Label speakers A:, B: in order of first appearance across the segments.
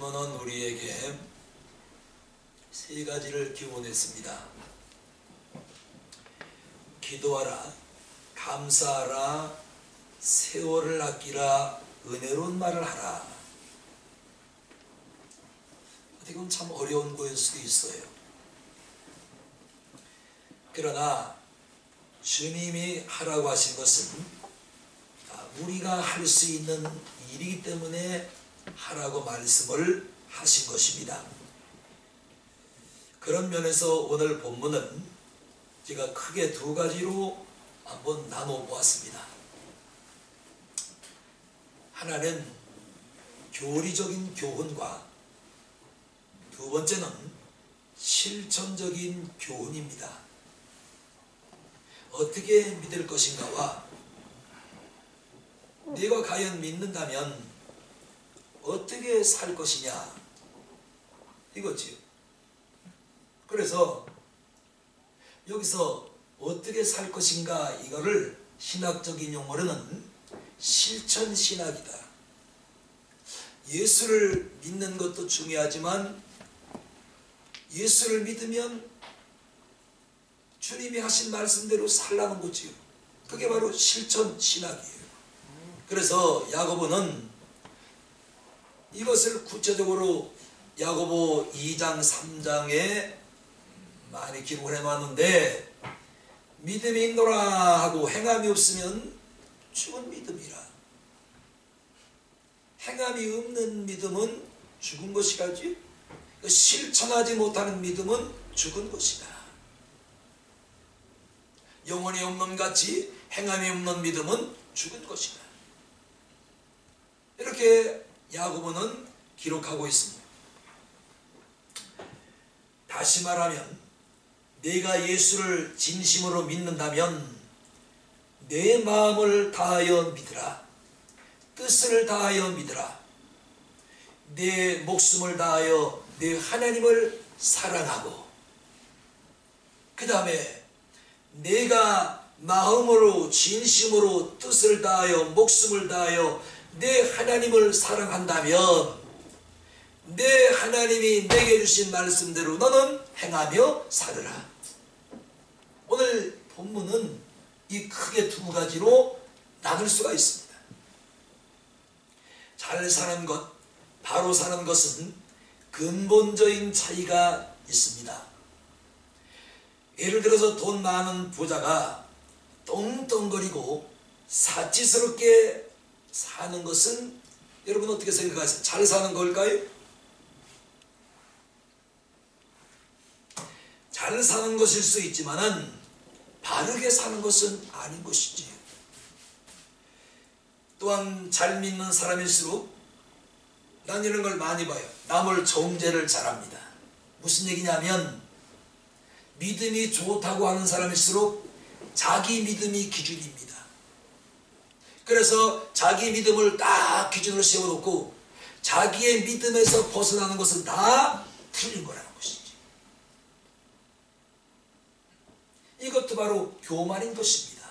A: 본문은 우리에게 세 가지를 기원했습니다. 기도하라, 감사하라, 세월을 아끼라, 은혜로운 말을 하라. 어떻게 보면 참 어려운 거일 수도 있어요. 그러나 주님이 하라고 하신 것은 우리가 할 수 있는 일이기 때문에 하라고 말씀을 하신 것입니다. 그런 면에서 오늘 본문은 제가 크게 두 가지로 한번 나눠 보았습니다. 하나는 교리적인 교훈과 두 번째는 실천적인 교훈입니다. 어떻게 믿을 것인가와 내가 과연 믿는다면 어떻게 살 것이냐 이거지요. 그래서 여기서 어떻게 살 것인가 이거를 신학적인 용어로는 실천신학이다. 예수를 믿는 것도 중요하지만 예수를 믿으면 주님이 하신 말씀대로 살라는 거지요. 그게 바로 실천신학이에요. 그래서 야고보는 이것을 구체적으로 야고보 2장 3장에 많이 기록을 해놨는데, 믿음이 있노라 하고 행함이 없으면 죽은 믿음이라. 행함이 없는 믿음은 죽은 것이라지, 실천하지 못하는 믿음은 죽은 것이다. 영혼이 없는 같이 행함이 없는 믿음은 죽은 것이다. 이렇게 야고보는 기록하고 있습니다. 다시 말하면 내가 예수를 진심으로 믿는다면 내 마음을 다하여 믿으라. 뜻을 다하여 믿으라. 내 목숨을 다하여 내 하나님을 사랑하고, 그 다음에 내가 마음으로 진심으로 뜻을 다하여 목숨을 다하여 내 하나님을 사랑한다면 내 하나님이 내게 주신 말씀대로 너는 행하며 살으라. 오늘 본문은 이 크게 두 가지로 나눌 수가 있습니다. 잘 사는 것, 바로 사는 것은 근본적인 차이가 있습니다. 예를 들어서 돈 많은 부자가 떵떵거리고 사치스럽게 사는 것은 여러분 어떻게 생각하세요? 잘 사는 걸까요? 잘 사는 것일 수 있지만은 바르게 사는 것은 아닌 것이지요. 또한 잘 믿는 사람일수록 난 이런 걸 많이 봐요. 남을 정죄를 잘합니다. 무슨 얘기냐면 믿음이 좋다고 하는 사람일수록 자기 믿음이 기준입니다. 그래서 자기 믿음을 딱 기준으로 세워놓고 자기의 믿음에서 벗어나는 것은 다 틀린 거라는 것이지. 이것도 바로 교만인 것입니다.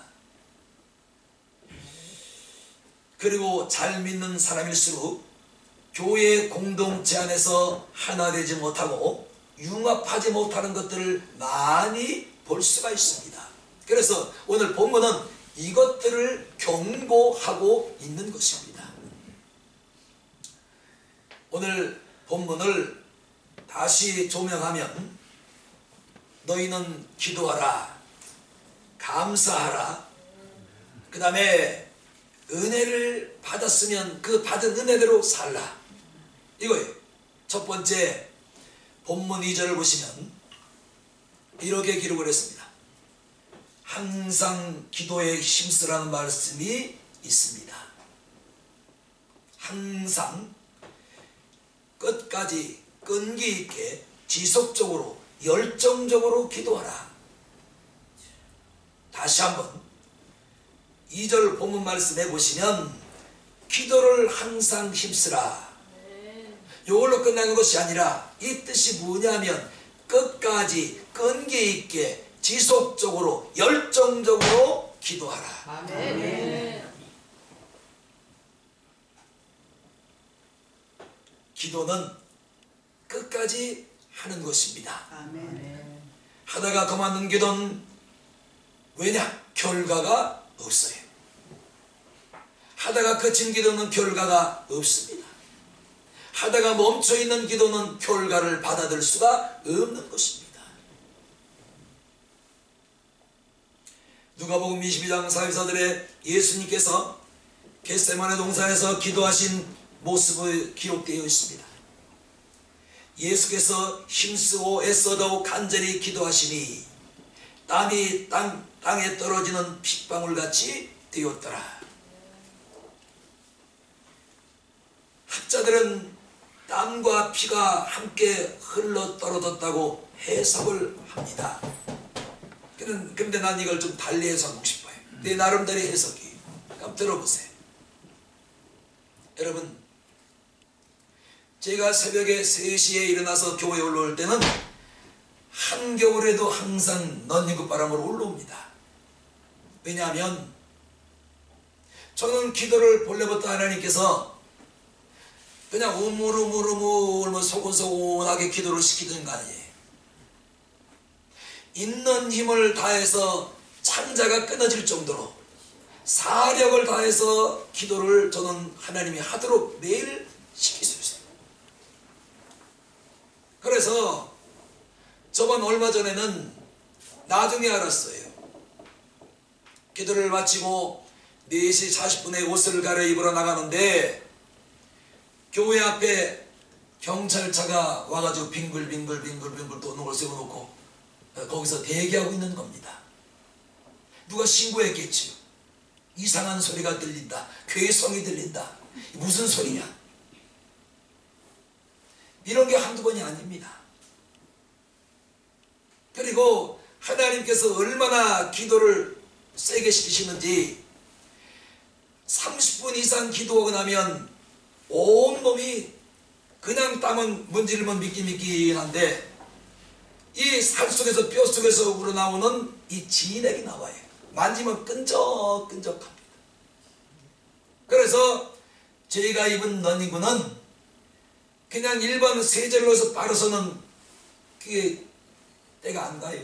A: 그리고 잘 믿는 사람일수록 교회 공동체 안에서 하나 되지 못하고 융합하지 못하는 것들을 많이 볼 수가 있습니다. 그래서 오늘 본문은 이것들을 경고하고 있는 것입니다. 오늘 본문을 다시 조명하면 너희는 기도하라, 감사하라, 그 다음에 은혜를 받았으면 그 받은 은혜대로 살라, 이거예요. 첫 번째 본문 2절을 보시면 이렇게 기록을 했습니다. 항상 기도에 힘쓰라는 말씀이 있습니다. 항상 끝까지 끈기 있게 지속적으로 열정적으로 기도하라. 다시 한번 2절 본문 말씀해 보시면 기도를 항상 힘쓰라. 이걸로 끝나는 것이 아니라 이 뜻이 뭐냐면 끝까지 끈기 있게 지속적으로 열정적으로 기도하라.
B: 아멘.
A: 기도는 끝까지 하는 것입니다.
B: 아멘.
A: 하다가 그만둔 기도는 왜냐? 결과가 없어요. 하다가 그친 기도는 결과가 없습니다. 하다가 멈춰있는 기도는 결과를 받아들일 수가 없는 것입니다. 누가복음 22장 44절에 예수님께서 겟세마네 동산에서 기도하신 모습이 기록되어 있습니다. 예수께서 힘쓰고 애써도 간절히 기도하시니 땀이 땅에 떨어지는 핏방울같이 되었더라. 학자들은 땀과 피가 함께 흘러 떨어졌다고 해석을 합니다. 그런데 난 이걸 좀 달리 해석하고 싶어요. 내 나름대로 해석이. 한번 들어보세요. 여러분, 제가 새벽에 3시에 일어나서 교회에 올라올 때는 한겨울에도 항상 넌닝구 바람으로 올라옵니다. 왜냐하면 저는 기도를 본래부터 하나님께서 그냥 우물우물우물 소곤소곤하게 기도를 시키는 거 아니에요. 있는 힘을 다해서 창자가 끊어질 정도로 사력을 다해서 기도를 저는 하나님이 하도록 매일 시킬 수 있어요. 그래서 저번 얼마 전에는 나중에 알았어요. 기도를 마치고 4시 40분에 옷을 갈아입으러 나가는데 교회 앞에 경찰차가 와가지고 빙글빙글 도는 걸 세워놓고 거기서 대기하고 있는 겁니다. 누가 신고했겠지요. 이상한 소리가 들린다. 괴성이 들린다. 무슨 소리냐. 이런 게 한두 번이 아닙니다. 그리고 하나님께서 얼마나 기도를 세게 시키시는지 30분 이상 기도하고 나면 온몸이 그냥 땀은 문지르면 미끼미끼한데 이 살 속에서 뼈 속에서 우러나오는 이 진액이 나와요. 만지면 끈적끈적합니다. 그래서 저희가 입은 런닝구는 그냥 일반 세젤로서 빨아서는 그게 때가 안 가요.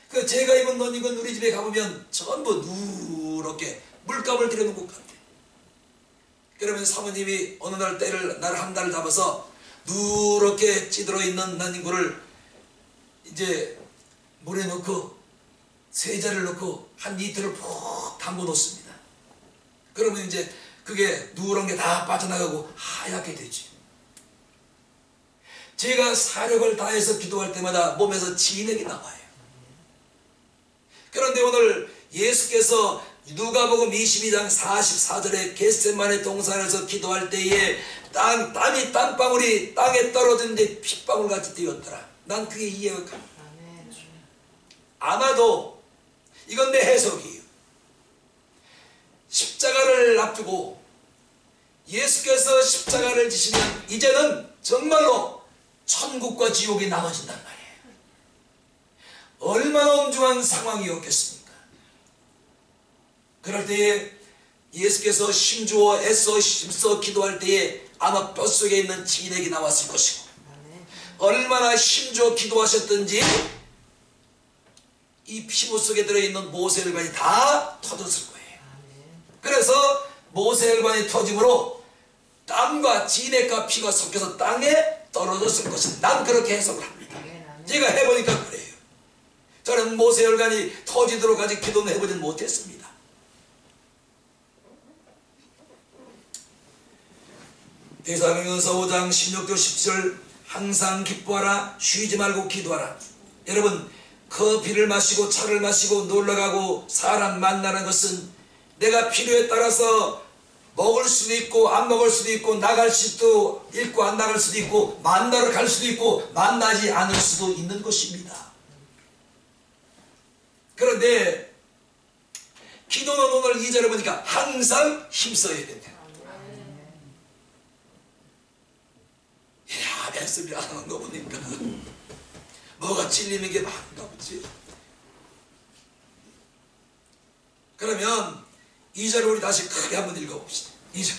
A: 그 제가 입은 런닝구는 우리 집에 가보면 전부 누렇게 물감을 들여놓은 것 같아요. 그러면 사모님이 어느 날 때를 날 한 달 잡아서 누렇게 찌들어 있는 런닝구를 이제 물에 넣고 세제를 넣고 한 이틀을 푹 담궈 놓습니다. 그러면 이제 그게 누런 게 다 빠져나가고 하얗게 되지. 제가 사력을 다해서 기도할 때마다 몸에서 진액이 나와요. 그런데 오늘 예수께서 누가복음 22장 44절에 겟세마네 동산에서 기도할 때에 땀이 땅방울이 땅에 떨어지는데 핏방울같이 되었더라. 난 그게 이해가 갑니다. 아마도 이건 내 해석이에요. 십자가를 앞두고 예수께서 십자가를 지시면 이제는 정말로 천국과 지옥이 나눠진단 말이에요. 얼마나 엄중한 상황이었겠습니까? 그럴 때에 예수께서 힘주어 애써 힘써 기도할 때에 아마 뼛속에 있는 진액이 나왔을 것이고 얼마나 힘주어 기도하셨든지 이 피부 속에 들어있는 모세혈관이 다 터졌을 거예요. 그래서 모세혈관이 터짐으로 땀과 진액과 피가 섞여서 땅에 떨어졌을 것이다. 난 그렇게 해석을 합니다. 제가 해보니까 그래요. 저는 모세혈관이 터지도록 아직 기도는 해보진 못했습니다. 데살로니가서 5장 16절 17절 항상 기뻐하라 쉬지 말고 기도하라. 여러분 커피를 마시고 차를 마시고 놀러가고 사람 만나는 것은 내가 필요에 따라서 먹을 수도 있고 안 먹을 수도 있고 나갈 수도 있고 안 나갈 수도 있고 만나러 갈 수도 있고 만나지 않을 수도 있는 것입니다. 그런데 기도는 오늘 2절에 보니까 항상 힘써야 된다. 야, 말씀이 안 하는 거 보니까 뭐가 찔리는 게 많은가 보지. 그러면 2절을 우리 다시 크게 한번 읽어봅시다. 2절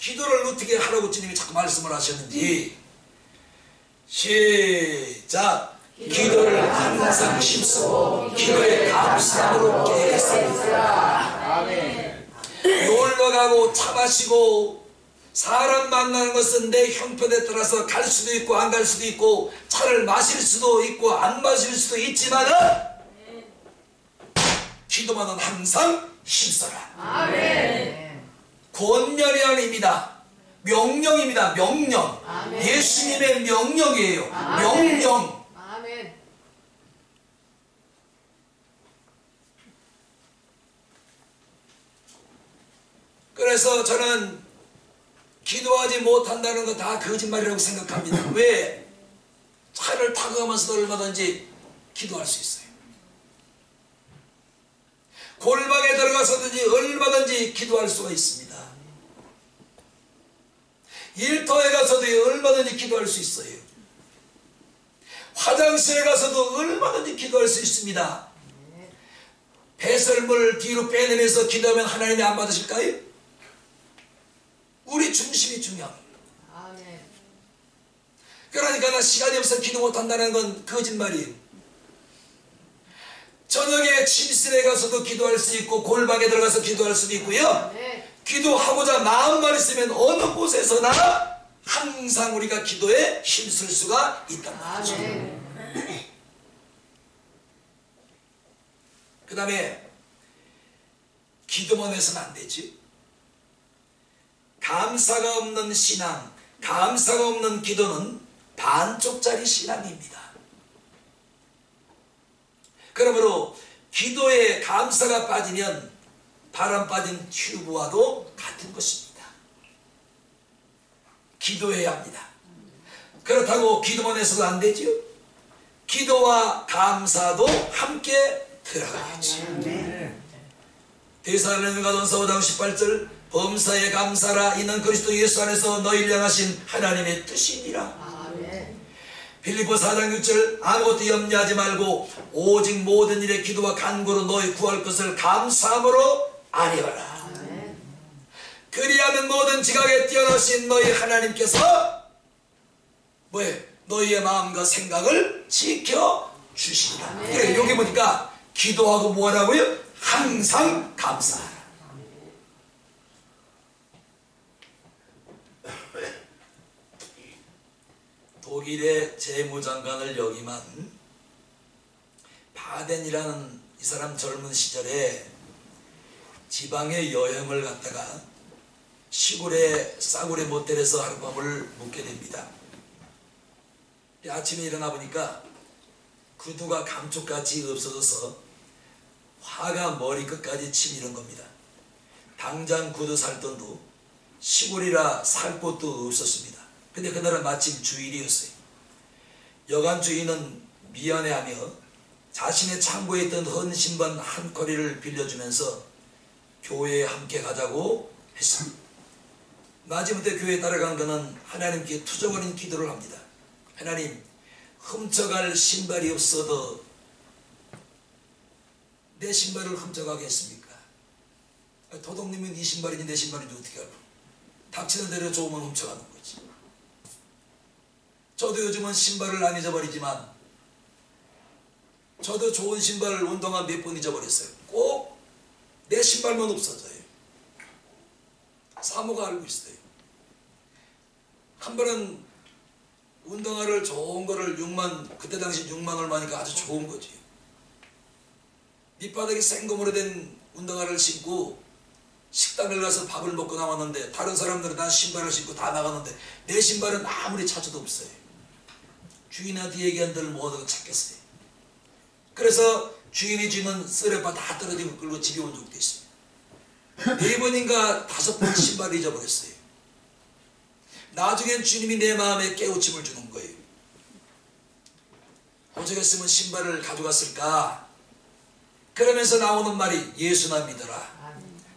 A: 기도를 어떻게 하라고 주님이 자꾸 말씀을 하셨는지 시작. 기도를 항상 힘쓰고 기도에 감사함으로 깨겠습니다. 놀러 가고 차 마시고 사람 만나는 것은 내 형편에 따라서 갈 수도 있고 안 갈 수도 있고 차를 마실 수도 있고 안 마실 수도 있지만 기도만은 항상 힘써라. 권면이 아닙니다. 명령입니다. 명령. 예수님의 명령이에요. 명령. 그래서 저는 기도하지 못한다는 거 다 거짓말이라고 생각합니다. 왜? 차를 타고 가면서도 얼마든지 기도할 수 있어요. 골방에 들어가서든지 얼마든지 기도할 수가 있습니다. 일터에 가서도 얼마든지 기도할 수 있어요. 화장실에 가서도 얼마든지 기도할 수 있습니다. 배설물 뒤로 빼내면서 기도하면 하나님이 안 받으실까요? 우리 중심이 중요합니다. 그러니까 나 시간이 없어 기도 못한다는 건 거짓말이에요. 저녁에 침실에 가서도 기도할 수 있고 골방에 들어가서 기도할 수도 있고요. 기도하고자 마음만 있으면 어느 곳에서나 항상 우리가 기도에 힘쓸 수가 있단 말이죠. 그 다음에 기도만 해서는 안 되지. 감사가 없는 신앙, 감사가 없는 기도는 반쪽짜리 신앙입니다. 그러므로 기도에 감사가 빠지면 바람 빠진 튜브와도 같은 것입니다. 기도해야 합니다. 그렇다고 기도만 해서도 안 되죠. 기도와 감사도 함께 들어가야죠. 데살로니가전서 5장 18절 범사에 감사라 이는 그리스도 예수 안에서 너희를 향하신 하나님의 뜻이니라. 빌립보 4장 6절 아무것도 염려하지 말고 오직 모든 일에 기도와 간구로 너희 구할 것을 감사함으로 아뢰어라. 그리하면 모든 지각에 뛰어나신 너희 하나님께서 뭐예요? 너희의 마음과 생각을 지켜주시리라. 그래, 여기 보니까 기도하고 뭐라고요? 항상 감사하라. 독일의 재무장관을 여기만 바덴이라는 이 사람 젊은 시절에 지방에 여행을 갔다가 시골의 싸구려 모텔에서 하룻밤을 묵게 됩니다. 아침에 일어나 보니까 구두가 감쪽같이 없어져서 화가 머리끝까지 치미는 겁니다. 당장 구두 살 돈도 시골이라 살 곳도 없었습니다. 근데 그날은 마침 주일이었어요. 여관 주인은 미안해하며 자신의 창고에 있던 헌 신발 한 커리를 빌려주면서 교회에 함께 가자고 했습니다. 마지못해 교회에 따라간 그는 하나님께 투정어린 기도를 합니다. 하나님, 훔쳐갈 신발이 없어도 내 신발을 훔쳐가겠습니까? 도둑님은 네 신발이니 내 신발인지 어떻게 알고? 닥치는 대로 좋으면 훔쳐가는 거지. 저도 요즘은 신발을 안 잊어버리지만 저도 좋은 신발을 운동화 몇 번 잊어버렸어요. 꼭 내 신발만 없어져요. 사모가 알고 있어요. 한 번은 운동화를 좋은 거를 6만, 그때 당시 6만 얼마니까 아주 좋은 거지. 밑바닥이 생검으로 된 운동화를 신고 식당을 가서 밥을 먹고 나왔는데 다른 사람들은 난 신발을 신고 다 나갔는데 내 신발은 아무리 찾아도 없어요. 주인한테 얘기한 데를 못 얻어 찾겠어요. 그래서 주인이 주는 쓰레빠 다 떨어지고 끌고 집에 온 적도 있습니다. 4번인가 5번 신발을 잊어버렸어요. 나중엔 주님이 내 마음에 깨우침을 주는 거예요. 어쩌겠으면 신발을 가져갔을까? 그러면서 나오는 말이 예수나 믿어라.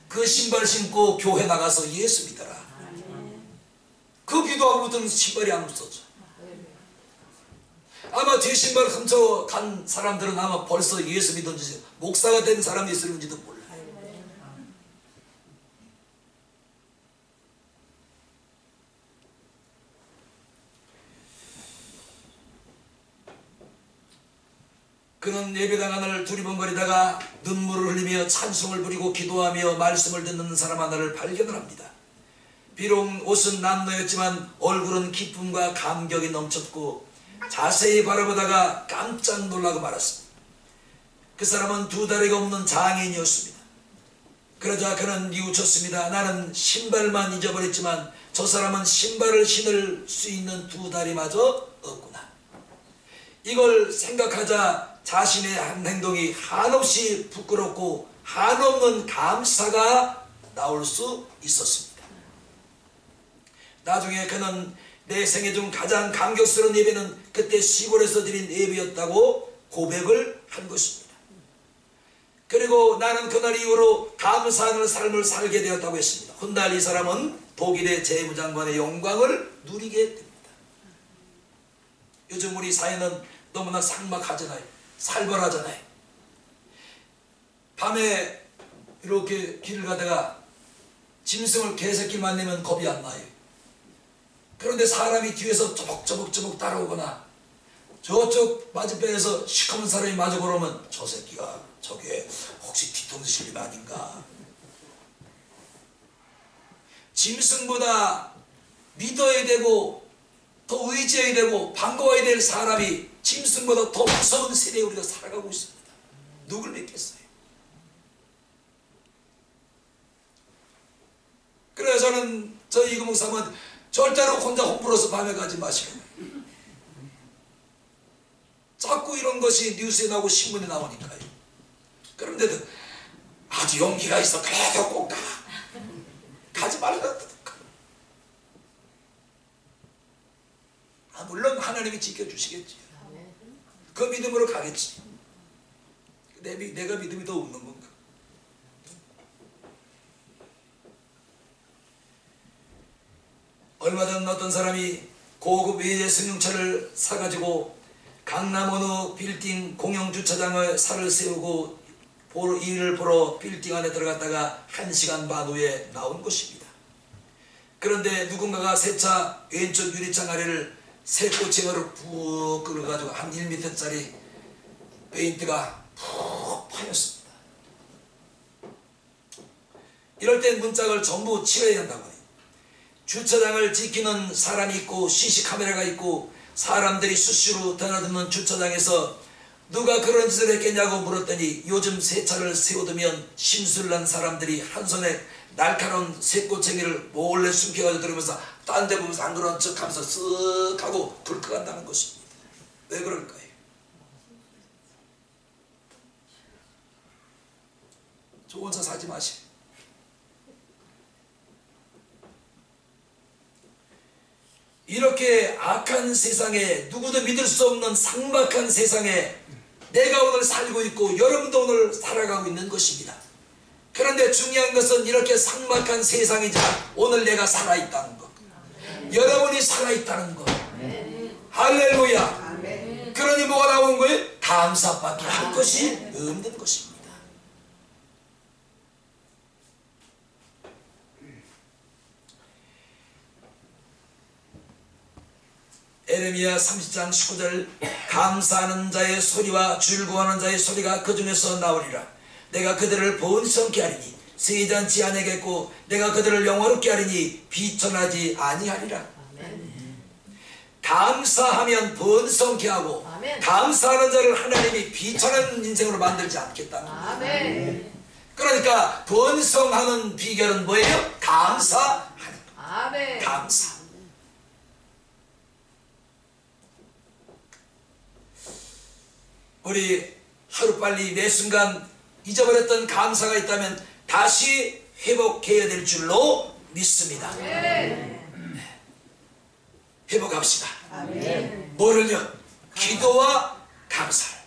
A: 그 신발 신고 교회 나가서 예수 믿어라. 그 기도하고부터는 신발이 안 없어져. 아마 제 신발 훔쳐간 사람들은 아마 벌써 예수 믿었는지 목사가 된 사람이 있을지도 몰라요. 그는 예배당 안을 두리번거리다가 눈물을 흘리며 찬송을 부리고 기도하며 말씀을 듣는 사람 하나를 발견을 합니다. 비록 옷은 남노였지만 얼굴은 기쁨과 감격이 넘쳤고 자세히 바라보다가 깜짝 놀라고 말았습니다. 그 사람은 두 다리가 없는 장애인이었습니다. 그러자 그는 뉘우쳤습니다. 나는 신발만 잊어버렸지만 저 사람은 신발을 신을 수 있는 두 다리마저 없구나. 이걸 생각하자 자신의 한 행동이 한없이 부끄럽고 한없는 감사가 나올 수 있었습니다. 나중에 그는 내 생애 중 가장 감격스러운 예배는 그때 시골에서 드린 예배였다고 고백을 한 것입니다. 그리고 나는 그날 이후로 감사하는 삶을 살게 되었다고 했습니다. 훗날 이 사람은 독일의 재무장관의 영광을 누리게 됩니다. 요즘 우리 사회는 너무나 삭막하잖아요. 살벌하잖아요. 밤에 이렇게 길을 가다가 짐승을 개새끼만 내면 겁이 안 나요. 그런데 사람이 뒤에서 쪼벅쪼벅 따라오거나 저쪽 맞은편에서 시커먼 사람이 마주 걸어오면 저 새끼가 저게 혹시 뒤통수 실림 아닌가. 짐승보다 믿어야 되고 더 의지해야 되고 반가워야 될 사람이 짐승보다 더 무서운 세대에 우리가 살아가고 있습니다. 누굴 믿겠어요? 그래서 저는 저희 이금옥 사모는 절대로 혼자 홈플러스 밤에 가지 마시고 자꾸 이런 것이 뉴스에 나오고 신문에 나오니까요. 그런데도 아주 용기가 있어. 그래도 꼭 가. 가지 말라. 물론 하나님이 지켜주시겠지요. 그 믿음으로 가겠지. 내가 믿음이 더 없는 건가? 얼마 전 어떤 사람이 고급 외제 승용차를 사가지고 강남 어느 빌딩 공영주차장에 차를 세우고 일을 보러 빌딩 안에 들어갔다가 1시간 반 후에 나온 것입니다. 그런데 누군가가 새 차 왼쪽 유리창 아래를 새꼬챙이로 푹 끌어가지고 한 1m짜리 페인트가 푹 파였습니다. 이럴 땐 문짝을 전부 치워야 한다고 해요. 주차장을 지키는 사람이 있고 CC카메라가 있고 사람들이 수시로 드나드는 주차장에서 누가 그런 짓을 했겠냐고 물었더니 요즘 새 차를 세워두면 심술난 사람들이 한 손에 날카로운 새꼬챙이를 몰래 숨겨가지고 들으면서 딴 데 보면서 안 그런 척 하면서 쓱 하고 불 끄간다는 것입니다. 왜 그럴까요? 좋은 차 사지 마시고 이렇게 악한 세상에 누구도 믿을 수 없는 삭막한 세상에 내가 오늘 살고 있고 여러분도 오늘 살아가고 있는 것입니다. 그런데 중요한 것은 이렇게 삭막한 세상이지만 오늘 내가 살아있다는 것, 여러분이 살아있다는 것. 할렐루야. 그러니 뭐가 나온 거예요? 감사밖에 할 것이 없는 것입니다. 에레미야 30장 19절 감사하는 자의 소리와 즐거워하는 자의 소리가 그 중에서 나오리라. 내가 그들을 번성케 하리니 세잔치 아니겠고 내가 그들을 영화롭게 하리니 비천하지 아니하리라. 감사하면 번성케 하고 감사하는 자를 하나님이 비천한 인생으로 만들지 않겠다는 거예요. 그러니까 번성하는 비결은 뭐예요? 감사하는 거. 감사. 우리 하루빨리 매 순간 잊어버렸던 감사가 있다면 다시 회복해야 될 줄로 믿습니다. 회복합시다. 뭐를요? 기도와 감사를.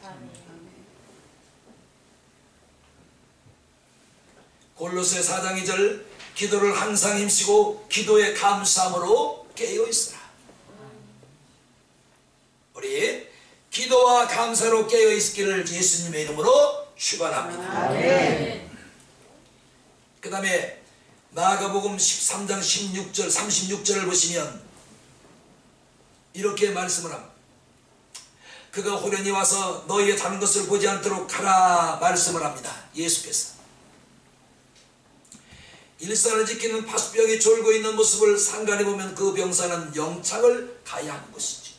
A: 골로새 4장 2절 기도를 항상 힘쓰고 기도에 감사함으로 깨어있으라. 우리 기도와 감사로 깨어있기를 예수님의 이름으로 축원합니다. 그 다음에 마가복음 13장 16절 36절을 보시면 이렇게 말씀을 합니다. 그가 호련히 와서 너희의 다른 것을 보지 않도록 하라 말씀을 합니다. 예수께서 일상을 지키는 파수병이 졸고 있는 모습을 상간히 보면 그 병사는 영창을 가야 하는 것이지.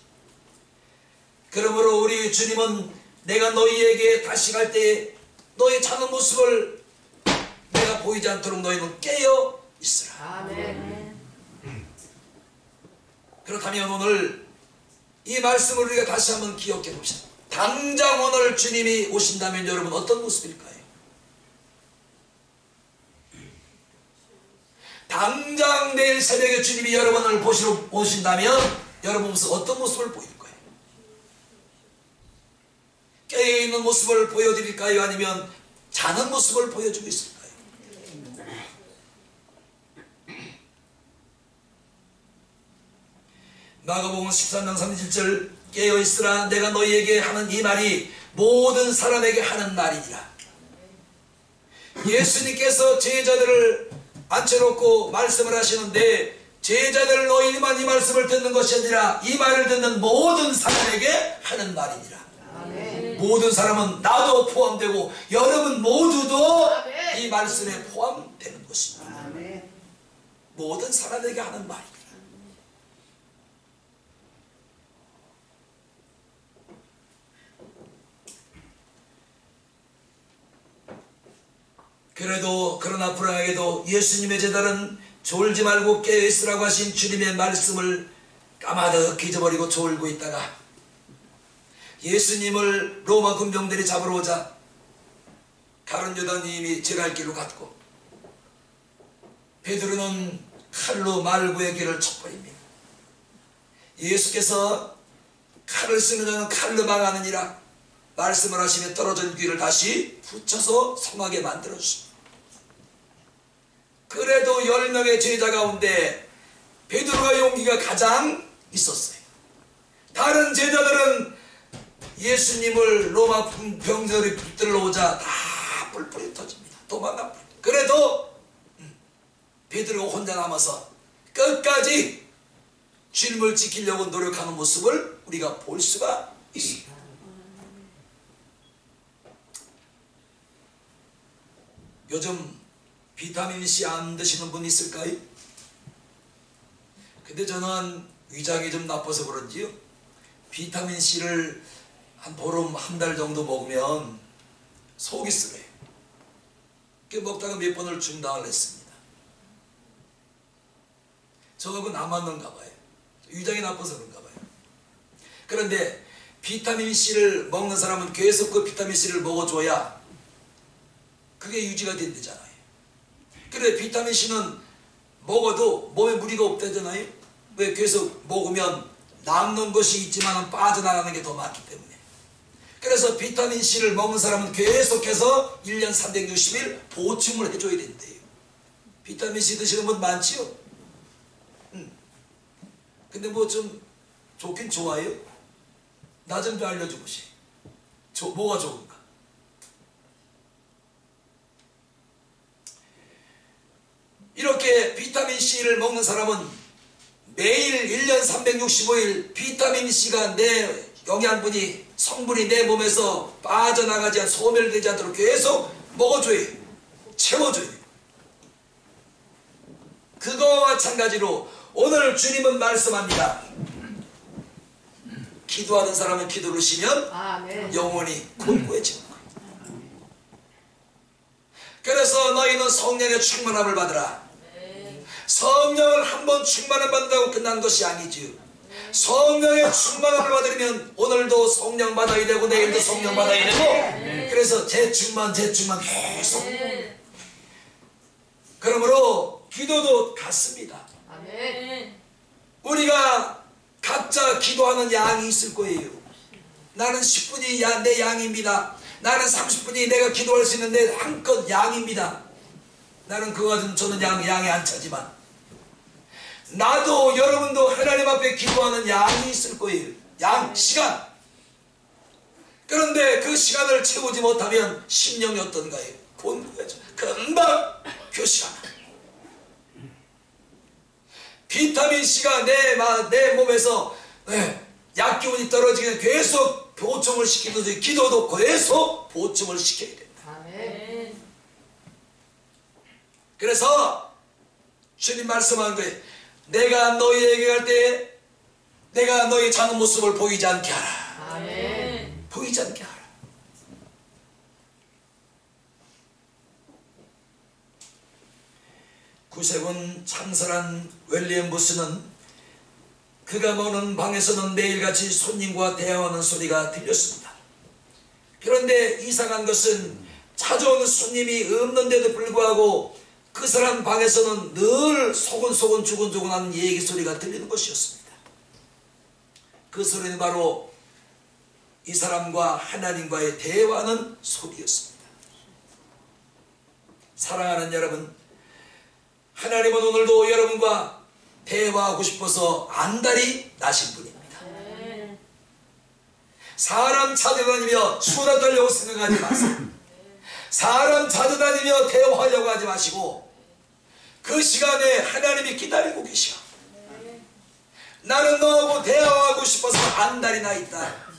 A: 그러므로 우리 주님은 내가 너희에게 다시 갈 때에 너희 자는 모습을 내가 보이지 않도록 너희는 깨어 있으라.
B: 아멘.
A: 그렇다면 오늘 이 말씀을 우리가 다시 한번 기억해 봅시다. 당장 오늘 주님이 오신다면 여러분 어떤 모습일까요? 당장 내일 새벽에 주님이 여러분을 보시러 오신다면 여러분 어떤 모습을 보일 거예요? 깨어있는 모습을 보여드릴까요? 아니면 자는 모습을 보여주고 있을까요? 마가복음 13장 37절 깨어있으라 내가 너희에게 하는 이 말이 모든 사람에게 하는 말이니라. 예수님께서 제자들을 앉혀놓고 말씀을 하시는데 제자들 너희만 이 말씀을 듣는 것이 아니라 이 말을 듣는 모든 사람에게 하는 말이니라.
B: 아멘.
A: 모든 사람은 나도 포함되고 여러분 모두도
B: 아멘.
A: 이 말씀에 포함되는 것입니다.
B: 아멘.
A: 모든 사람에게 하는 말이니라. 그러나 불행하게도 예수님의 제자는 졸지 말고 깨어있으라고 하신 주님의 말씀을 까마득히 잊어버리고 졸고 있다가 예수님을 로마 군병들이 잡으러 오자 가룟 요단님이 제갈 길로 갔고 베드로는 칼로 말구의 길을 쳐버립니다. 예수께서 칼을 쓰는 자는 칼로 망하느니라 말씀을 하시며 떨어진 귀를 다시 붙여서 성하게 만들어 주십니다. 그래도 10명의 제자 가운데 베드로가 용기가 가장 있었어요. 다른 제자들은 예수님을 로마 병들이 붙들러 오자 다 뿔뿔이 터집니다. 도망갑니다. 그래도 베드로가 혼자 남아서 끝까지 주님을 지키려고 노력하는 모습을 우리가 볼 수가 있습니다. 요즘 비타민C 안 드시는 분 있을까요? 근데 저는 위장이 좀 나빠서 그런지요 비타민C를 한 보름 한 달 정도 먹으면 속이 쓰려요. 먹다가 몇 번을 중단을 했습니다. 저하고 안 맞는가 봐요. 위장이 나빠서 그런가 봐요. 그런데 비타민C를 먹는 사람은 계속 그 비타민C를 먹어줘야 그게 유지가 된다잖아요. 그래 비타민C는 먹어도 몸에 무리가 없다잖아요. 왜? 계속 먹으면 남는 것이 있지만 빠져나가는 게 더 많기 때문에. 그래서 비타민C를 먹는 사람은 계속해서 1년 360일 보충을 해줘야 된대요. 비타민C 드시는 분 많지요? 근데 뭐 좀 좋긴 좋아요? 나 좀 알려주보시. 뭐가 좋은가? 이렇게 비타민C를 먹는 사람은 매일 1년 365일 비타민C가 내 영양분이 성분이 내 몸에서 빠져나가지 않고 소멸되지 않도록 계속 먹어줘야 해요. 채워줘야 해요. 그거와 마찬가지로 오늘 주님은 말씀합니다. 기도하는 사람은 기도를 쉬면
B: 아멘.
A: 영원히 곤고해지는 거예요. 그래서 너희는 성령의 충만함을 받으라. 성령을 한번 충만을 받는다고 끝난 것이 아니지요. 성령의 충만함을 받으려면 오늘도 성령 받아야 되고 내일도 성령 받아야 되고 그래서 재충만 계속. 그러므로 기도도 같습니다.
B: 아멘.
A: 우리가 각자 기도하는 양이 있을 거예요. 나는 10분이 내 양입니다. 나는 30분이 내가 기도할 수 있는 내 한껏 양입니다. 나는 그거 가지고 저는 양에 안 차지만 나도 여러분도 하나님 앞에 기도하는 양이 있을 거예요. 양, 시간. 그런데 그 시간을 채우지 못하면 심령이 어떤가요? 곤고해져. 금방 교시하나. 비타민C가 내 몸에서 약기운이 떨어지게 계속 보충을 시키듯이 기도도 계속 보충을 시켜야 된다.
B: 아멘.
A: 그래서 주님 말씀하는 거예요. 내가 너희에게 갈 때 내가 너희 작은 모습을 보이지 않게 하라.
B: 아멘.
A: 보이지 않게 하라. 구세군 창설한 윌리엄 부스는 그가 머는 방에서는 매일같이 손님과 대화하는 소리가 들렸습니다. 그런데 이상한 것은 찾아오는 손님이 없는데도 불구하고 그 사람 방에서는 늘 소곤소곤 주근주근하는 얘기 소리가 들리는 것이었습니다. 그 소리는 바로 이 사람과 하나님과의 대화하는 소리였습니다. 사랑하는 여러분, 하나님은 오늘도 여러분과 대화하고 싶어서 안달이 나신 분입니다. 사람 찾아다니며 수다 떨려고 생각하지 마세요. 사람 찾아다니며 대화하려고 하지 마시고 그 시간에 하나님이 기다리고 계셔. 나는 너하고 대화하고 싶어서 안달이 나 있다.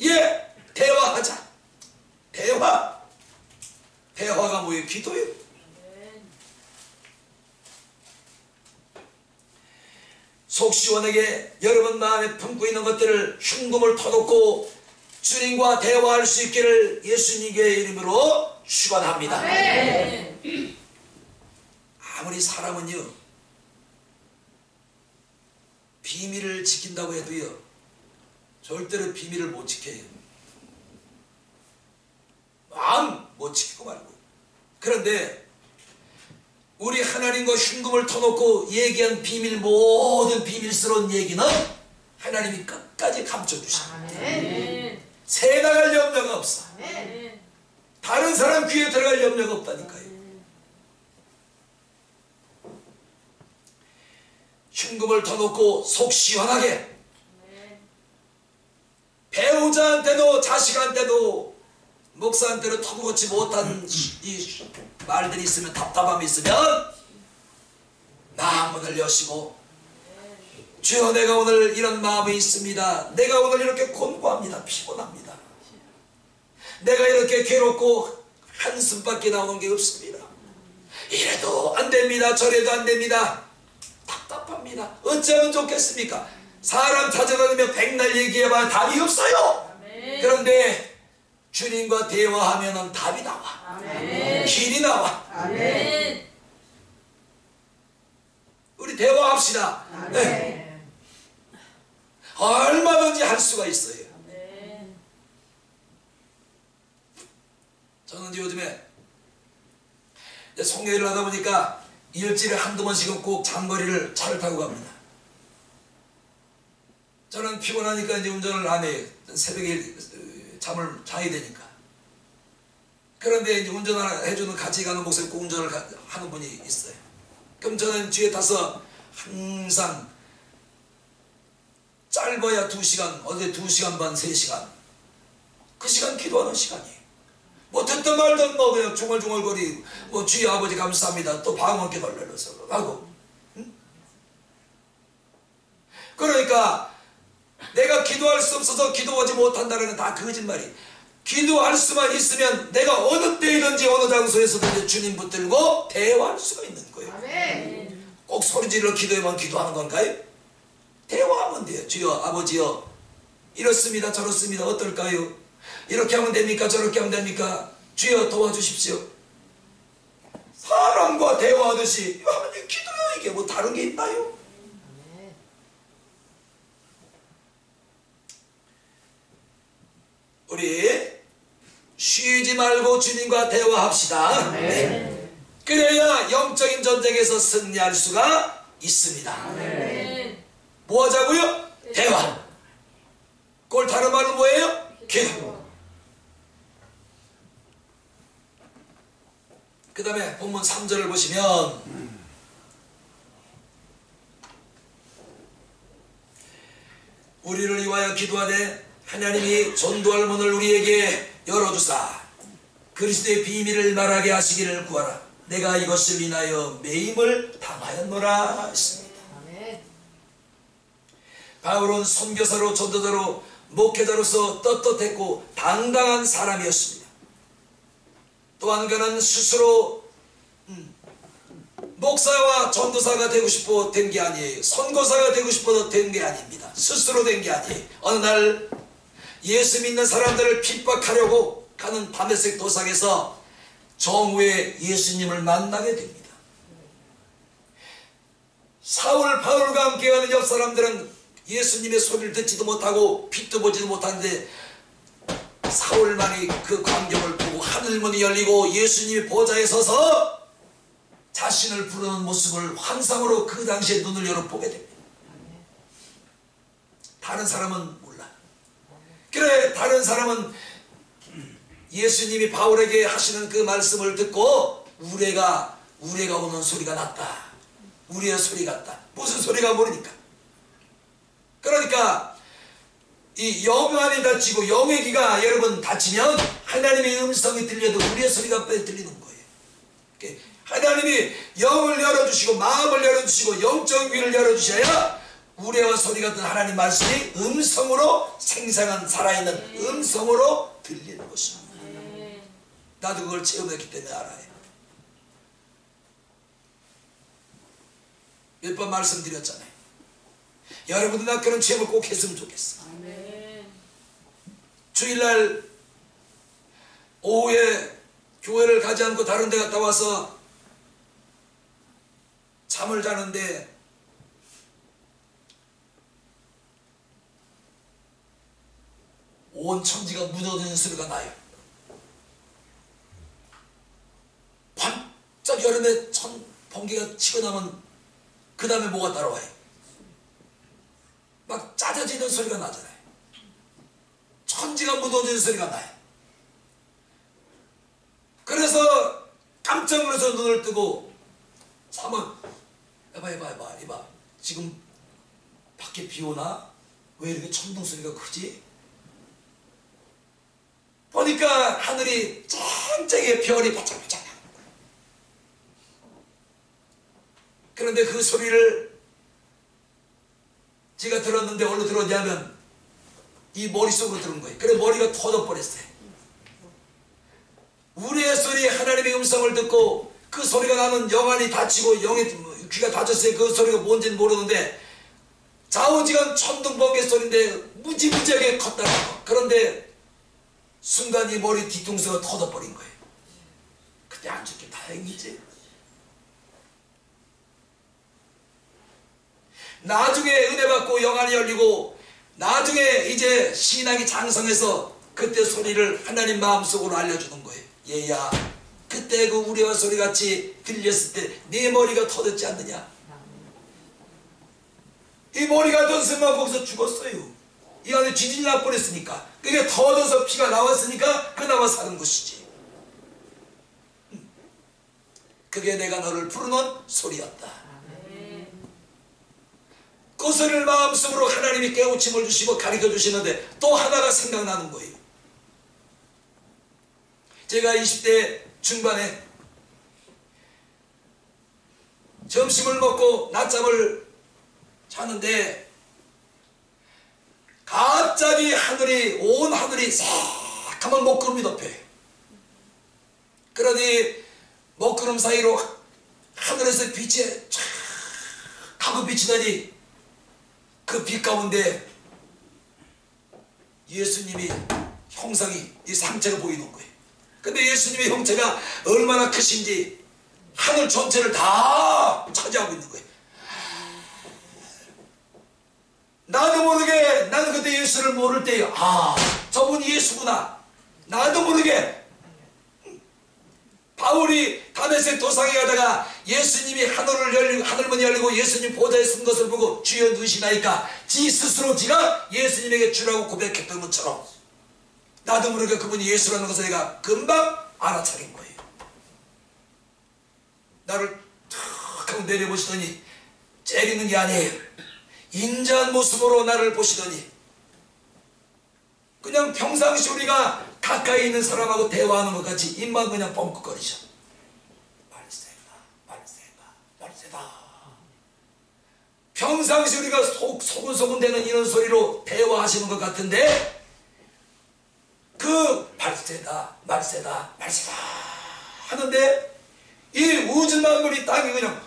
A: 예, 대화하자. 대화가 뭐예요? 기도예요. 속 시원하게 여러분 마음에 품고 있는 것들을 흉금을 터놓고 주님과 대화할 수 있기를 예수님의 이름으로 축원합니다. 아무리 사람은요 비밀을 지킨다고 해도요 절대로 비밀을 못 지켜요. 마음 못 지키고 말고. 그런데 우리 하나님과 흉금을 터놓고 얘기한 비밀, 모든 비밀스러운 얘기는 하나님이 끝까지 감춰주십니다. 새 나갈 염려가 없어. 다른 사람 귀에 들어갈 염려가 없다니까요. 흉금을 터놓고 속 시원하게 배우자한테도 자식한테도 목사한테도 터놓지 못한 이 말들이 있으면, 답답함이 있으면 나 문을 여시고 주여, 내가 오늘 이런 마음이 있습니다. 내가 오늘 이렇게 곤고합니다. 피곤합니다. 내가 이렇게 괴롭고 한숨밖에 나오는 게 없습니다. 이래도 안 됩니다. 저래도 안 됩니다. 답답합니다. 어찌하면 좋겠습니까? 사람 찾아다니며 백날 얘기해봐야 답이 없어요. 그런데 주님과 대화하면 답이 나와.
B: 아멘.
A: 길이 나와.
B: 아멘.
A: 우리 대화합시다. 네. 얼마든지 할 수가 있어요.
B: 아멘.
A: 저는 요즘에 송년회를 하다 보니까 일주일에 한두 번씩은 꼭 장거리를 차를 타고 갑니다. 저는 피곤하니까 이제 운전을 안 해요. 새벽에 잠을 자야 되니까. 그런데 이제 운전을 해주는, 같이 가는 목사님 꼭 운전을 하는 분이 있어요. 그럼 저는 뒤에 타서 항상 짧아야 2시간, 어제 2시간 반, 3시간. 그 시간 기도하는 시간이에요. 뭐 듣든 말든 뭐 그냥 중얼중얼거리고, 뭐 주의 아버지 감사합니다. 또 방언께 걸려서 하고. 응? 그러니까 내가 기도할 수 없어서 기도하지 못한다는 건 다 거짓말이. 기도할 수만 있으면 내가 어느 때이든지 어느 장소에서든지 주님 붙들고 대화할 수가 있는 거예요.
B: 아멘.
A: 꼭 소리질러 기도해만 기도하는 건가요? 대화하면 돼요. 주여, 아버지여, 이렇습니다, 저렇습니다, 어떨까요? 이렇게 하면 됩니까? 저렇게 하면 됩니까? 주여 도와주십시오. 사람과 대화하듯이 하나님 기도요. 이게 뭐 다른 게 있나요? 우리 쉬지 말고 주님과 대화합시다. 네. 그래야 영적인 전쟁에서 승리할 수가 있습니다. 뭐 하자고요? 대화. 그걸 다른 말로 뭐예요? 기도. 그 다음에 본문 3절을 보시면 우리를 위하여 기도하되 하나님이 전도할 문을 우리에게 열어주사 그리스도의 비밀을 말하게 하시기를 구하라. 내가 이것을 인하여 매임을 당하였노라 했습니다. 바울은 선교사로 전도자로 목회자로서 떳떳했고 당당한 사람이었습니다. 또한 그는 스스로 목사와 전도사가 되고 싶어 된 게 아니에요. 선교사가 되고 싶어서 된 게 아닙니다. 스스로 된 게 아니에요. 어느 날 예수 믿는 사람들을 핍박하려고 가는 다메섹 도상에서 정오에 예수님을 만나게 됩니다. 사울 바울과 함께하는 옆 사람들은 예수님의 소리를 듣지도 못하고 빛도 보지도 못하는데 사울만이 그 광경을 보고 하늘문이 열리고 예수님이 보좌에 서서 자신을 부르는 모습을 환상으로 그 당시에 눈을 열어 보게 됩니다. 다른 사람은 몰라. 그래, 다른 사람은 예수님이 바울에게 하시는 그 말씀을 듣고 우레가 오는 소리가 났다. 우리의 소리 같다. 무슨 소리가 모르니까. 그러니까 이 영안이 닫히고 영의 귀가 여러분 닫히면 하나님의 음성이 들려도 우리의 소리가 빼 들리는 거예요. 하나님이 영을 열어주시고 마음을 열어주시고 영적 귀를 열어주셔야 우레와 소리 같은 하나님 말씀이 음성으로 생생한 살아있는 음성으로 들리는 것입니다. 나도 그걸 체험했기 때문에 알아요. 몇 번 말씀드렸잖아요. 여러분도 나 그런 체험을 꼭 했으면 좋겠어. 주일날 오후에 교회를 가지 않고 다른 데 갔다 와서 잠을 자는데 온 천지가 무너지는 소리가 나요. 반짝 여름에 번개가 치고 나면 그 다음에 뭐가 따라와요? 막 짜져지는 소리가 나잖아요. 천지가 무너지는 소리가 나요. 그래서 깜짝 놀라서 눈을 뜨고 사모 이봐 지금 밖에 비 오나? 왜 이렇게 천둥 소리가 크지? 보니까 하늘이 쨍쨍해 별이 바짝바짝. 그런데 그 소리를 제가 들었는데 어디로 들었냐면 이 머릿속으로 들은 거예요. 그래 머리가 터져버렸어요. 우리의 소리 하나님의 음성을 듣고 그 소리가 나는 영안이 닫히고 영의 귀가 닫혔어요. 그 소리가 뭔지는 모르는데 좌우지간 천둥 번개 소리인데 무지무지하게 컸다는 거. 그런데 순간 이 머리 뒤통수가 터져버린 거예요. 그때 안 죽게 다행이지. 나중에 은혜 받고 영안이 열리고 나중에 이제 신앙이 장성해서 그때 소리를 하나님 마음속으로 알려주는 거예요. 얘야 그때 그 우레와 소리같이 들렸을 때 네 머리가 터졌지 않느냐. 이 머리가 터진 순간 거기서 죽었어요. 이 안에 지진이 나버렸으니까 그게 터져서 피가 나왔으니까 그나마 사는 것이지. 그게 내가 너를 부르는 소리였다. 그 소리를 마음속으로 하나님이 깨우침을 주시고 가르쳐 주시는데 또 하나가 생각나는 거예요. 제가 20대 중반에 점심을 먹고 낮잠을 자는데 갑자기 온 하늘이 새까만 먹구름이 덮여요. 그러니 먹구름 사이로 하늘에서 빛이 쫙 하고 비치더니 그 빛 가운데 예수님이 형상이 이 상체가 보이는 거예요. 근데 예수님의 형체가 얼마나 크신지 하늘 전체를 다 차지하고 있는 거예요. 나도 모르게 나는 그때 예수를 모를 때요. 저분이 예수구나. 나도 모르게 바울이 다메섹 도상에 가다가 예수님이 하늘문이 열리고 예수님 보좌에 쓴 것을 보고 주여 누구시나이까 지 스스로 지가 예수님에게 주라고 고백했던 것처럼 나도 모르게 그분이 예수라는 것을 내가 금방 알아차린 거예요. 나를 툭 하고 내려보시더니 째리는 게 아니에요. 인자한 모습으로 나를 보시더니 그냥 평상시 우리가 가까이 있는 사람하고 대화하는 것 같이 입만 그냥 뻥긋거리셔. 말세다. 평상시 우리가 소근소근 되는 이런 소리로 대화하시는 것 같은데 그 말세다 말세다 말세다 하는데 이 우주 만물이 땅이 그냥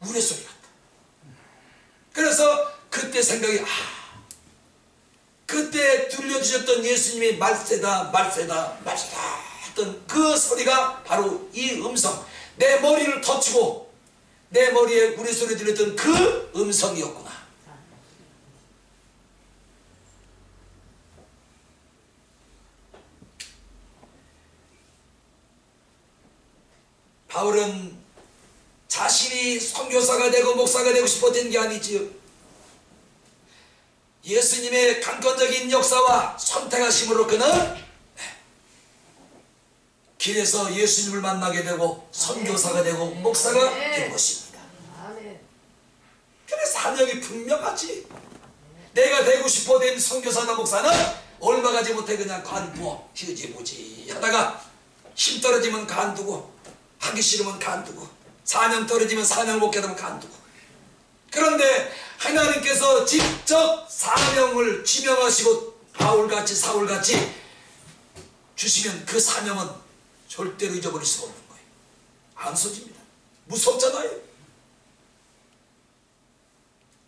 A: 우레소리 같다. 그래서 그때 생각이 그때 들려주셨던 예수님이 말세다 말세다 말세다 했던 그 소리가 바로 이 음성, 내 머리를 터치고 내 머리에 우레소리 들렸던 그 음성이었구나. 바울은 자신이 선교사가 되고 목사가 되고 싶었던 게 아니지요. 예수님의 강권적인 역사와 선택하심으로 그는 길에서 예수님을 만나게 되고 선교사가 되고 목사가 된 것입니다. 그래서 사명이 분명하지. 내가 되고 싶어된 선교사나 목사는 얼마 가지 못해 그냥 관두어 휴지부지 하다가 힘 떨어지면 간두고 하기 싫으면 간두고 사명 떨어지면 사명을 못 깨달으면 간두고. 그런데 하나님께서 직접 사명을 지명하시고 바울같이 사울같이 주시면 그 사명은 절대로 잊어버릴 수가 없는 거예요. 안 써집니다. 무섭잖아요.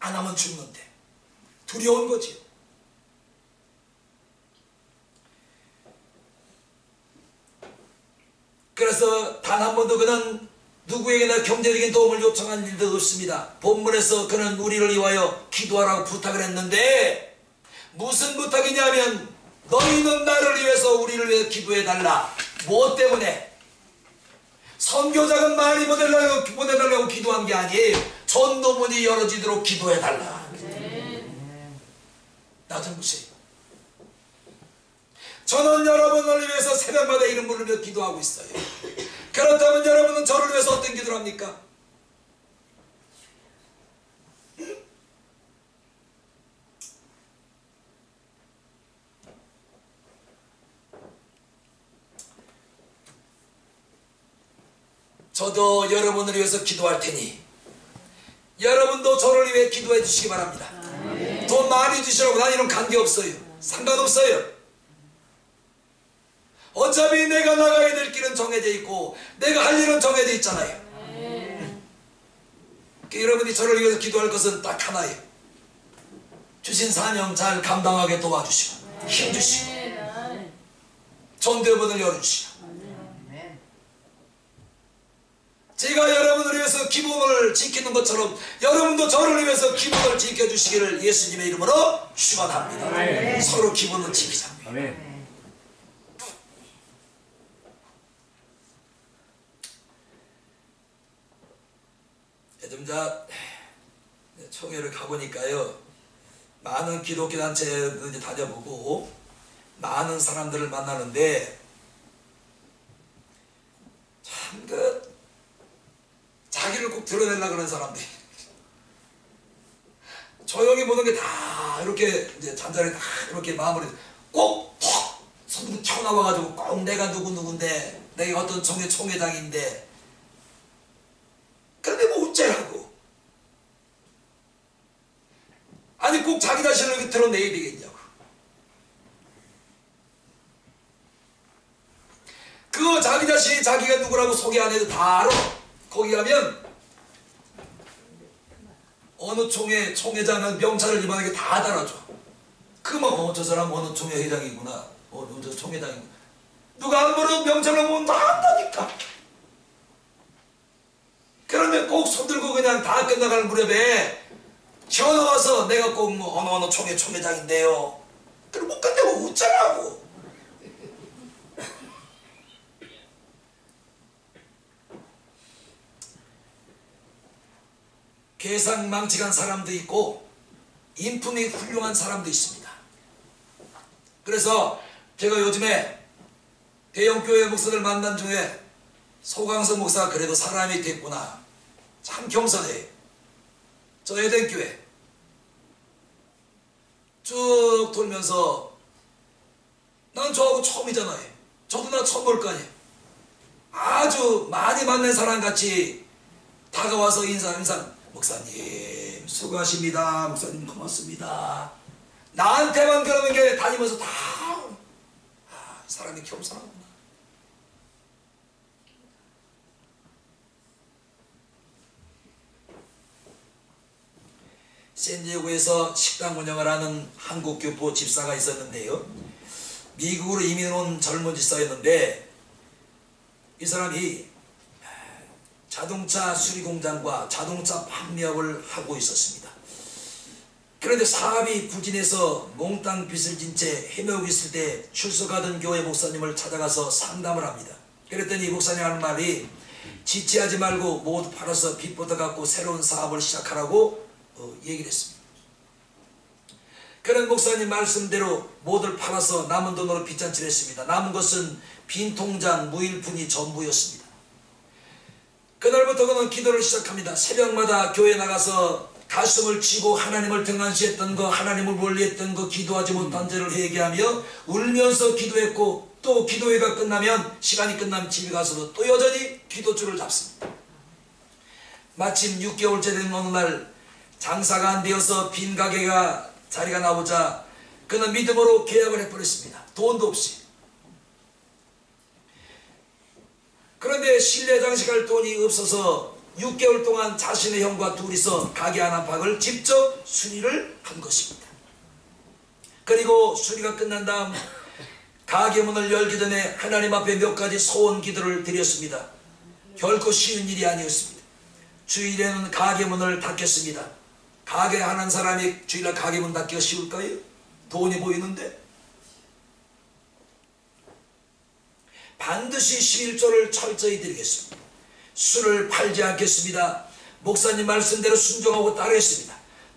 A: 안 하면 죽는데 두려운 거지요. 그래서 단 한 번도 그는 누구에게나 경제적인 도움을 요청한 일도 없습니다. 본문에서 그는 우리를 위하여 기도하라고 부탁을 했는데 무슨 부탁이냐면 너희는 나를 위해서 우리를 위해 기도해달라. 무엇 때문에? 선교자가 많이 보내달라고 기도한 게 아니에요. 전도문이 열어지도록 기도해달라. 나 좀 보세요. 저는 여러분을 위해서 새벽마다 이름 부르며 기도하고 있어요. 그렇다면 여러분은 저를 위해서 어떤 기도를 합니까? 저도 여러분을 위해서 기도할 테니 여러분도 저를 위해 기도해 주시기 바랍니다. 돈 많이 주시라고 난 이런 관계없어요. 상관없어요. 어차피 내가 나가야 될 길은 정해져 있고 내가 할 일은 정해져 있잖아요. 여러분이 저를 위해서 기도할 것은 딱 하나예요. 주신 사명 잘 감당하게 도와주시고 힘주시고 전대문을 열어주시고 제가 여러분을 위해서 기본을 지키는 것처럼 여러분도 저를 위해서 기본을 지켜주시기를 예수님의 이름으로 축원합니다. 서로 기본을 지키자고요. 좀 총회를 가보니까요, 많은 기독교 단체를 이제 다녀보고 많은 사람들을 만나는데 참 자기를 꼭 드러내려고 그러는 사람들이 조용히 보는 게 다 이렇게 이제 잔잔하게 다 이렇게 마무리 꼭 손으로 튀어나와가지고 꼭 내가 누군데 내가 어떤 총회장인데 그런데 뭐 어째라고 아니 꼭 자기 자신을 이렇게 드러내야 되겠냐고. 그거 자기 자신이 자기가 누구라고 소개 안 해도 다 알아. 거기 가면 어느 총회장은 명찰을 입안하게 다 달아줘. 그러면 저 사람 어느 총회 회장이구나, 어느 저 총회장이구나. 누가 안 물어도 명찰을 보면 다 안다니까. 그러면 꼭 손들고 그냥 다 끝나가는 무렵에 튀어나와서 내가 꼭 어느 총회장인데요. 그럼 못 끝내고 웃자라고. 계산망측한 사람도 있고 인품이 훌륭한 사람도 있습니다. 그래서 제가 요즘에 대형교회 목사들 만난 중에 소강성 목사가 그래도 사람이 됐구나, 참 겸손해요. 저 에덴교회 쭉 돌면서 난 저하고 처음이잖아요. 저도 나 처음 볼 거 아니에요. 아주 많이 만난 사람같이 다가와서 인사 목사님 수고하십니다. 목사님 고맙습니다. 나한테만 그러는 게 다니면서 다 사람이 겸손하구나. 샌디에고에서 식당 운영을 하는 한국 교포 집사가 있었는데요. 미국으로 이민 온 젊은 집사였는데 이 사람이 자동차 수리공장과 자동차 판매업을 하고 있었습니다. 그런데 사업이 부진해서 몽땅 빚을 진 채 헤매고 있을 때 출석하던 교회 목사님을 찾아가서 상담을 합니다. 그랬더니 목사님 하는 말이 지체하지 말고 모두 팔아서 빚부터 갚고 새로운 사업을 시작하라고 얘기를 했습니다. 그런 목사님 말씀대로 모두를 팔아서 남은 돈으로 빚잔치를 했습니다. 남은 것은 빈 통장 무일푼이 전부였습니다. 그날부터 그는 기도를 시작합니다. 새벽마다 교회 나가서 가슴을 치고 하나님을 등한시했던 거, 하나님을 멀리했던 거, 기도하지 못한 죄를 회개하며 울면서 기도했고, 또 기도회가 끝나면, 시간이 끝나면 집에 가서도 또 여전히 기도줄을 잡습니다. 마침 6개월째 된 어느 날 장사가 안 되어서 빈 가게가 자리가 나오자 그는 믿음으로 계약을 해버렸습니다. 돈도 없이. 그런데 실내 장식할 돈이 없어서 6개월 동안 자신의 형과 둘이서 가게 하나박을 직접 수리를 한 것입니다. 그리고 수리가 끝난 다음 가게 문을 열기 전에 하나님 앞에 몇 가지 소원 기도를 드렸습니다. 결코 쉬운 일이 아니었습니다. 주일에는 가게 문을 닫겠습니다. 가게 하는 사람이 주일날 가게 문 닫기가 쉬울까요? 돈이 보이는데. 반드시 11조를 철저히 드리겠습니다. 술을 팔지 않겠습니다. 목사님 말씀대로 순종하고 따르겠습니다.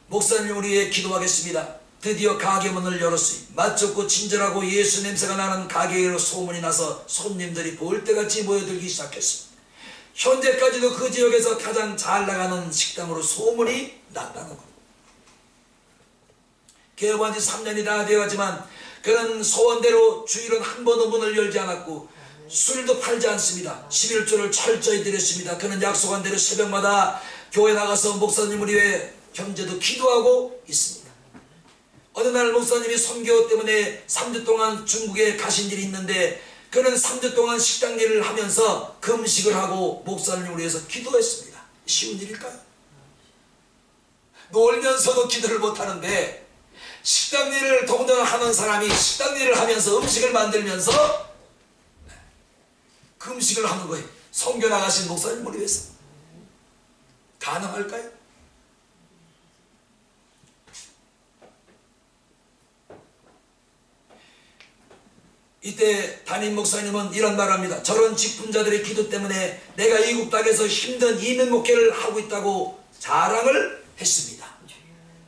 A: 목사님을 위해 기도하겠습니다. 드디어 가게 문을 열었으니 맛 좋고 친절하고 예수 냄새가 나는 가게로 소문이 나서 손님들이 볼때같이 모여들기 시작했습니다. 현재까지도 그 지역에서 가장 잘 나가는 식당으로 소문이 났다는 겁니다. 개업한 지 3년이 다 되었지만 그는 소원대로 주일은 한 번도 문을 열지 않았고 술도 팔지 않습니다. 11조를 철저히 드렸습니다. 그는 약속한 대로 새벽마다 교회 나가서 목사님을 위해 현재도 기도하고 있습니다. 어느 날 목사님이 선교 때문에 3주 동안 중국에 가신 일이 있는데 그는 3주 동안 식당 일을 하면서 금식을 하고 목사님을 위해서 기도했습니다. 쉬운 일일까요? 놀면서도 기도를 못하는데 식당 일을 더군다나 하는 사람이 식당 일을 하면서 음식을 만들면서 금식을 하는 거예요. 선교 나가신 목사님을 위해서. 가능할까요? 이때 담임 목사님은 이런 말합니다. 저런 직분자들의 기도 때문에 내가 이국 땅에서 힘든 이민 목회를 하고 있다고 자랑을 했습니다.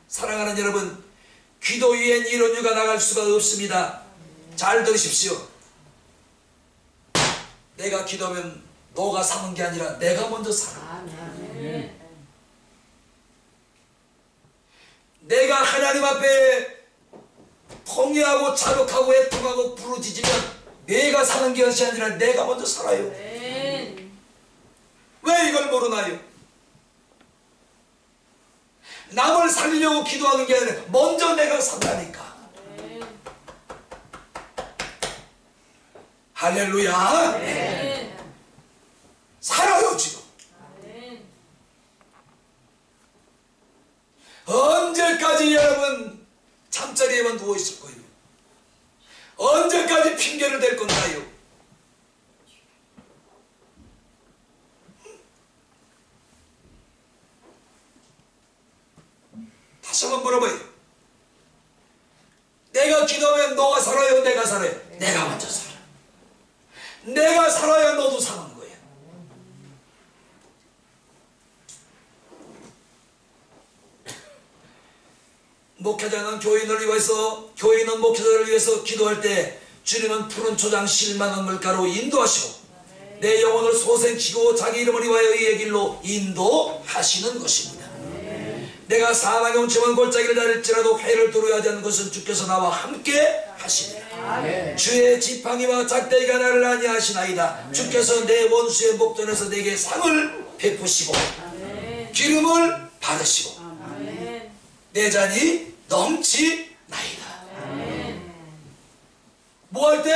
A: 사랑하는 여러분, 기도 위엔 이런 유가 나갈 수가 없습니다. 잘 들으십시오. 내가 기도하면 너가 사는 게 아니라 내가 먼저 살아. 내가 하나님 앞에 통회하고 자족하고 애통하고 부르짖으면 내가 사는 것이 아니라 내가 먼저 살아요. 왜 이걸 모르나요? 남을 살리려고 기도하는 게 아니라 먼저 내가 산다니까. 할렐루야. 살아요 지금. 언제까지 여러분 잠자리에만 누워있을 거예요? 언제까지 핑계를 댈 건가요? 다시 한번 물어봐요. 내가 기도하면 너가 살아요? 내가 살아요? 내가 먼저 살아. 내가 살아야 너도 사는 거예요. 목회자는 교인을 위해서, 교인은 목회자를 위해서 기도할 때 주님은 푸른 초장 실만한 물가로 인도하시고 내 영혼을 소생시키고 자기 이름을 위하여 이의 길로 인도하시는 것입니다. 내가 사망의 온침은 골짜기를 다닐지라도 회를 두려워하지 않는 것은 주께서 나와 함께 하시니라. 주의 지팡이와 작대기가 나를 안위하시나이다. 주께서 내 원수의 목전에서 내게 상을 베푸시고 기름을 바르시고 내 잔이 넘치나이다. 뭐 할 때?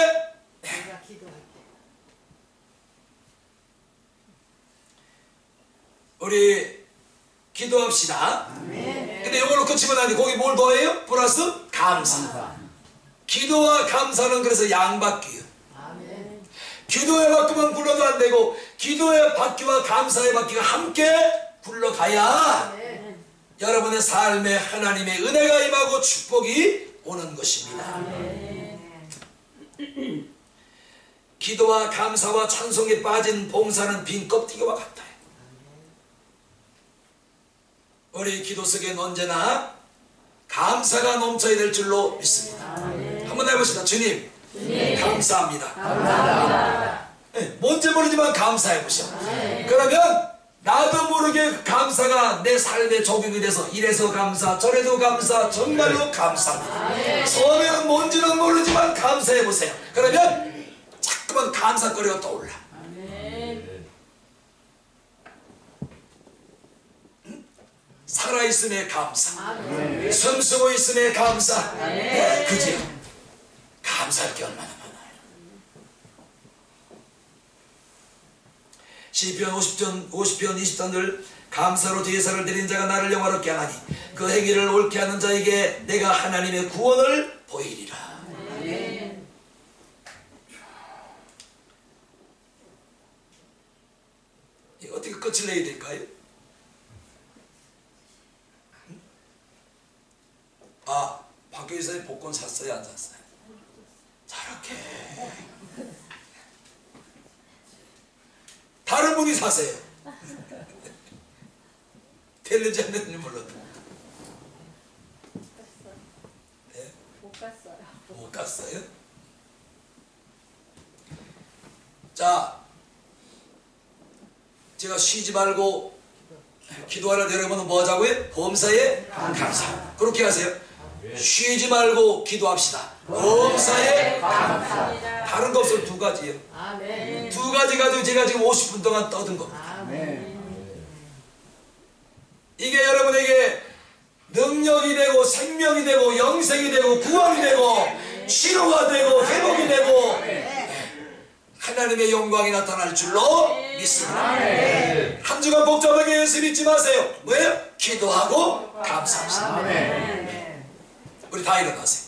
C: 내가 기도할 때.
A: 우리 기도합시다. 근데 이걸로 그치면 안 돼. 거기 뭘 더해요? 플러스 감사. 기도와 감사는 그래서 양바퀴요. 기도의 바퀴만 굴러도 안 되고 기도의 바퀴와 감사의 바퀴가 함께 굴러가야 여러분의 삶에 하나님의 은혜가 임하고 축복이 오는 것입니다. 기도와 감사와 찬송에 빠진 봉사는 빈 껍데기와 같아요. 우리 기도 속엔 언제나 감사가 넘쳐야 될 줄로 믿습니다. 한번 해보시다. 주님, 감사합니다. 네, 뭔지 모르지만 감사해보셔. 그러면 나도 모르게 그 감사가 내 삶의 적용이 돼서 이래서 감사, 저래도 감사, 정말로 감사합니다. 처음에는 뭔지는 모르지만 감사해보세요. 그러면 자꾸만 감사거리가 떠올라. 살아있음에 감사, 숨쉬고 있음에 감사. 그지? 감사할 게 얼마나 많아요. 시편 50편 20편을 감사로 제사를 드린 자가 나를 영화롭게 하나니 그 행위를 옳게 하는 자에게 내가 하나님의 구원을 보이리라. 어떻게 끝을 내야 될까요? 아, 박교사님 복권 샀어요? 안 샀어요? 저렇게 다른 분이 사세요. 될는지 안 되는지 몰라도. 네?
B: 못 갔어요.
A: 못 갔어요? 자, 제가 쉬지 말고 기도하라 여러분은 뭐 하자고요? 범사에 감사. 그렇게 하세요. 쉬지 말고 기도합시다. 범사에 감사. 다른 거 없어요. 두 가지예요. 두 가지 가지고 제가 지금 50분 동안 떠든 겁니다. 이게 여러분에게 능력이 되고 생명이 되고 영생이 되고 구원이 되고 치료가 되고 회복이 되고 하나님의 영광이 나타날 줄로 믿습니다. 한 주간 복잡하게 예수 믿지 마세요. 왜요? 기도하고 감사합시다. 우리 다 일어나세요.